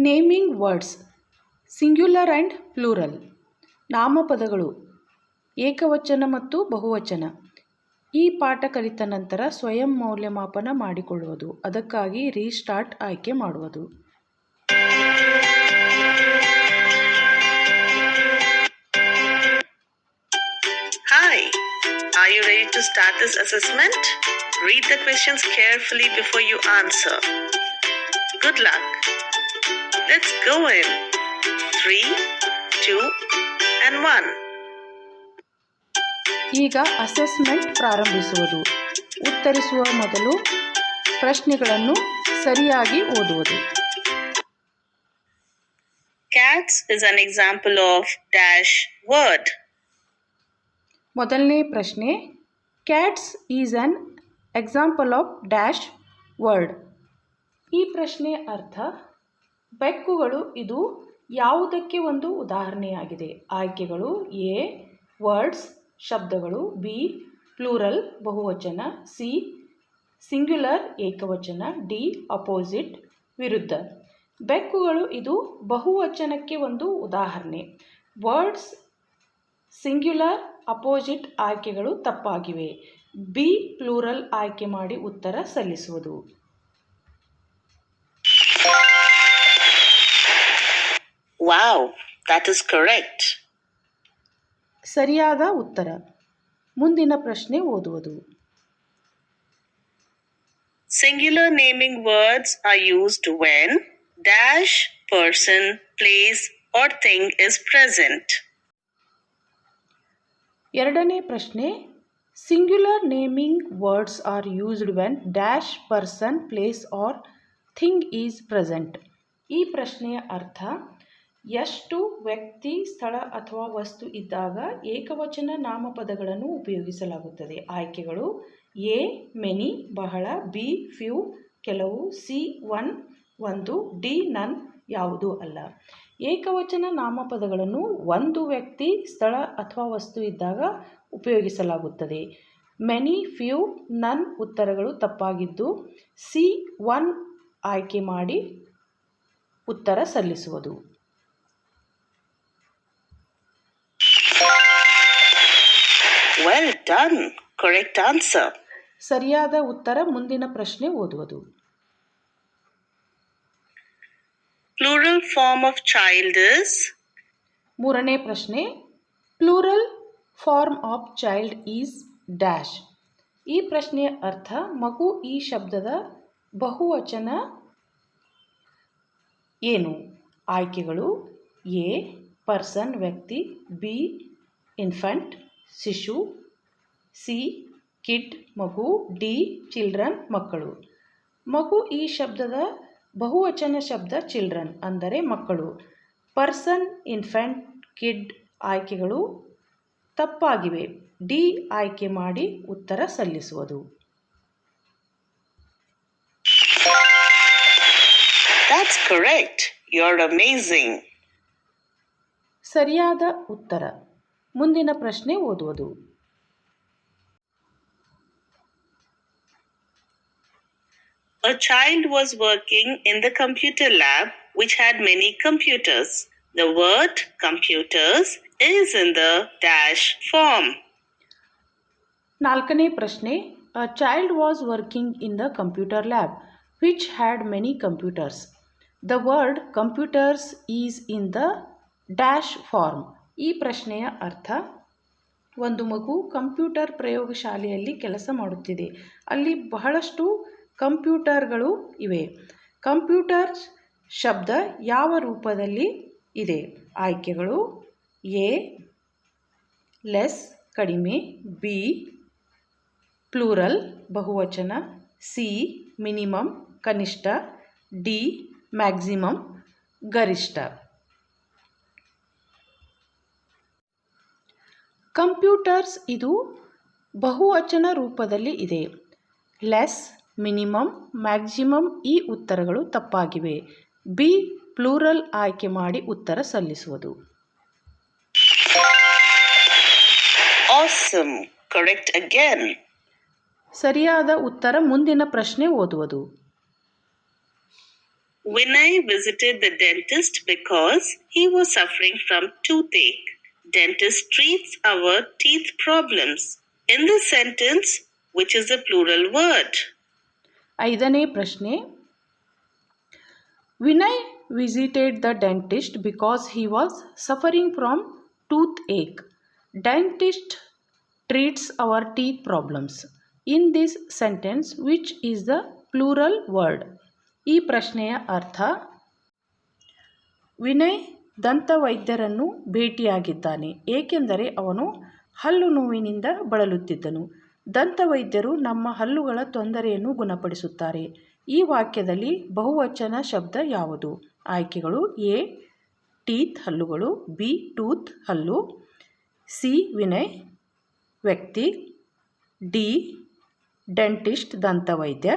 Naming words singular and plural. ನಾಮಪದಗಳು ಏಕವಚನ ಮತ್ತು ಬಹುವಚನ. ಈ ಪಾಠ ಕಲಿತ ನಂತರ ಸ್ವಯಂ ಮೌಲ್ಯಮಾಪನ ಮಾಡಿಕೊಳ್ಳುವುದು, ಅದಕ್ಕಾಗಿ ರೀಸ್ಟಾರ್ಟ್ ಆಯ್ಕೆ ಮಾಡುವುದು. Hi, are you ready to start this assessment? Read the questions carefully before you answer. Good luck. Let's go in. 3, 2, and 1. ಈಗ ಅಸೆಸ್ಮೆಂಟ್ ಪ್ರಾರಂಭಿಸುವುದು. ಉತ್ತರಿಸುವ ಮೊದಲು ಪ್ರಶ್ನೆಗಳನ್ನು ಸರಿಯಾಗಿ ಓದುವುದು. Cats is an example of dash word. ಮೊದಲನೇ ಪ್ರಶ್ನೆ, cats is an example of dash word. ಈ ಪ್ರಶ್ನೆಯ ಅರ್ಥ, ಬೆಕ್ಕುಗಳು ಇದು ಯಾವುದಕ್ಕೆ ಒಂದು ಉದಾಹರಣೆಯಾಗಿದೆ. ಆಯ್ಕೆಗಳು: ಎ ವರ್ಡ್ಸ್ ಶಬ್ದಗಳು, ಬಿ ಪ್ಲೂರಲ್ ಬಹುವಚನ, ಸಿ ಸಿಂಗ್ಯುಲರ್ ಏಕವಚನ, ಡಿ ಅಪೋಸಿಟ್ ವಿರುದ್ಧ. ಬೆಕ್ಕುಗಳು ಇದು ಬಹುವಚನಕ್ಕೆ ಒಂದು ಉದಾಹರಣೆ. ವರ್ಡ್ಸ್ ಸಿಂಗ್ಯುಲರ್ ಅಪೋಸಿಟ್ ಆಯ್ಕೆಗಳು ತಪ್ಪಾಗಿವೆ. ಬಿ ಪ್ಲೂರಲ್ ಆಯ್ಕೆ ಮಾಡಿ ಉತ್ತರ ಸಲ್ಲಿಸುವುದು. Wow, that is correct. ಸರಿಯಾದ ಉತ್ತರ. ಮುಂದಿನ ಪ್ರಶ್ನೆ ಓದುವುದು. Singular naming words are used when dash person, place or thing is present. ಎರಡನೇ ಪ್ರಶ್ನೆ, singular naming words are used when dash person, place R thing is present. ಈ ಪ್ರಶ್ನೆಯ ಅರ್ಥ, ಎಷ್ಟು ವ್ಯಕ್ತಿ, ಸ್ಥಳ ಅಥವಾ ವಸ್ತು ಇದ್ದಾಗ ಏಕವಚನ ನಾಮಪದಗಳನ್ನು ಉಪಯೋಗಿಸಲಾಗುತ್ತದೆ. ಆಯ್ಕೆಗಳು: ಎ ಮೆನಿ ಬಹಳ, ಬಿ ಫ್ಯೂ ಕೆಲವು, ಸಿ ಒನ್ ಒಂದು, ಡಿ ನನ್ ಯಾವುದೂ ಅಲ್ಲ. ಏಕವಚನ ನಾಮಪದಗಳನ್ನು ಒಂದು ವ್ಯಕ್ತಿ, ಸ್ಥಳ ಅಥವಾ ವಸ್ತು ಇದ್ದಾಗ ಉಪಯೋಗಿಸಲಾಗುತ್ತದೆ. ಮೆನಿ, ಫ್ಯೂ, ನನ್ ಉತ್ತರಗಳು ತಪ್ಪಾಗಿದ್ದು, ಸಿ ಒನ್ ಆಯ್ಕೆ ಮಾಡಿ ಉತ್ತರ ಸಲ್ಲಿಸುವುದು. Well done. Correct answer. ಸರಿಯಾದ ಉತ್ತರ. ಮುಂದಿನ ಪ್ರಶ್ನೆ ಓದುವುದು. Plural form of child is? ಮೂರನೇ ಪ್ರಶ್ನೆ, plural form of child is dash. ಈ ಪ್ರಶ್ನೆಯ ಅರ್ಥ, ಮಗು ಈ ಶಬ್ದದ ಬಹುವಚನ ಏನು. ಆಯ್ಕೆಗಳು: ಎ ಪರ್ಸನ್ ವ್ಯಕ್ತಿ, ಬಿ ಇನ್ಫಂಟ್ ಶಿಶು, ಸಿ ಕಿಡ್ ಮಗು, ಡಿ ಚಿಲ್ಡ್ರನ್ ಮಕ್ಕಳು. ಮಗು ಈ ಶಬ್ದದ ಬಹುವಚನ ಶಬ್ದ ಚಿಲ್ಡ್ರನ್ ಅಂದರೆ ಮಕ್ಕಳು. ಪರ್ಸನ್, ಇನ್ಫೆಂಟ್, ಕಿಡ್ ಆಯ್ಕೆಗಳು ತಪ್ಪಾಗಿವೆ. ಡಿ ಆಯ್ಕೆ ಮಾಡಿ ಉತ್ತರ ಸಲ್ಲಿಸುವುದು. That's correct. You're amazing. ಸರಿಯಾದ ಉತ್ತರ. ಮುಂದಿನ ಪ್ರಶ್ನೆ ಓದುವುದು. A child was working in the computer lab which had many computers. The word computers is in the dash form. ನಾಲ್ಕನೇ ಪ್ರಶ್ನೆ, A child was working in the computer lab which had many computers. The word computers is in the dash form. ಈ ಪ್ರಶ್ನೆಯ ಅರ್ಥ, ಒಂದು ಮಗು computer ಪ್ರಯೋಗಶಾಲೆಯಲ್ಲಿ ಕೆಲಸ ಮಾಡುತ್ತಿದೆ. ಅಲ್ಲಿ ಬಹಳಷ್ಟು ಕಂಪ್ಯೂಟರ್ಗಳು ಇವೆ. ಕಂಪ್ಯೂಟರ್ ಶಬ್ದ ಯಾವ ರೂಪದಲ್ಲಿ ಇದೆ. ಆಯ್ಕೆಗಳು: ಎ ಲೆಸ್ ಕಡಿಮೆ, ಬಿ ಪ್ಲೂರಲ್ ಬಹುವಚನ, ಸಿ ಮಿನಿಮಮ್ ಕನಿಷ್ಠ, ಡಿ ಮ್ಯಾಕ್ಸಿಮಮ್ ಗರಿಷ್ಠ. ಕಂಪ್ಯೂಟರ್ಸ್ ಇದು ಬಹುವಚನ ರೂಪದಲ್ಲಿ ಇದೆ. ಲೆಸ್, ಮಿನಿಮಮ್, ಮ್ಯಾಕ್ಸಿಮಮ್ ಈ ಉತ್ತರಗಳು ತಪ್ಪಾಗಿವೆ. ಬಿ ಪ್ಲೂರಲ್ ಆಯ್ಕೆ ಮಾಡಿ ಉತ್ತರ ಸಲ್ಲಿಸುವುದು. Awesome. Correct again. ಸರಿಯಾದ ಉತ್ತರ. ಮುಂದಿನ ಪ್ರಶ್ನೆ ಓದುವುದು. Vinay visited the dentist because he was suffering from toothache. Dentist treats our teeth problems. In this sentence, which is the plural word? ಐದನೇ ಪ್ರಶ್ನೆ. Vinay visited the dentist because he was suffering from toothache. Dentist treats our teeth problems. In this sentence which is the plural word? ಈ ಪ್ರಶ್ನೆಯ ಅರ್ಥ: ವಿನಯ್ ದಂತವೈದ್ಯರನ್ನು ಭೇಟಿಯಾಗಿದ್ದಾನೆ ಏಕೆಂದರೆ ಅವನು ಹಲ್ಲು ನೋವಿನಿಂದ ಬಳಲುತ್ತಿದ್ದನು. ದಂತವೈದ್ಯರು ನಮ್ಮ ಹಲ್ಲುಗಳ ತೊಂದರೆಯನ್ನು ಗುಣಪಡಿಸುತ್ತಾರೆ. ಈ ವಾಕ್ಯದಲ್ಲಿ ಬಹುವಚನ ಶಬ್ದ ಯಾವುದು? ಆಯ್ಕೆಗಳು: ಎ ಟೀತ್ ಹಲ್ಲುಗಳು, ಬಿ ಟೂತ್ ಹಲ್ಲು, ಸಿ ವಿನಯ್ ವ್ಯಕ್ತಿ, ಡಿ ಡೆಂಟಿಸ್ಟ್ ದಂತವೈದ್ಯ.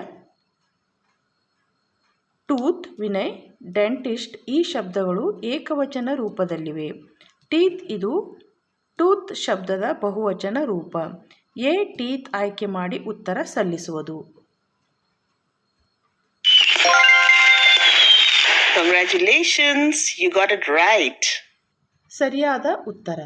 ಟೂತ್ ವಿನಯ್, ಡೆಂಟಿಸ್ಟ್ ಈ ಶಬ್ದಗಳು ಏಕವಚನ ರೂಪದಲ್ಲಿವೆ. ಟೀತ್ ಇದು ಟೂತ್ ಶಬ್ದದ ಬಹುವಚನ ರೂಪ. ಎ ಟೀತ್ ಆಯ್ಕೆ ಮಾಡಿ ಉತ್ತರ ಸಲ್ಲಿಸುವುದು. Congratulations, you got it right. ಸರಿಯಾದ ಉತ್ತರ.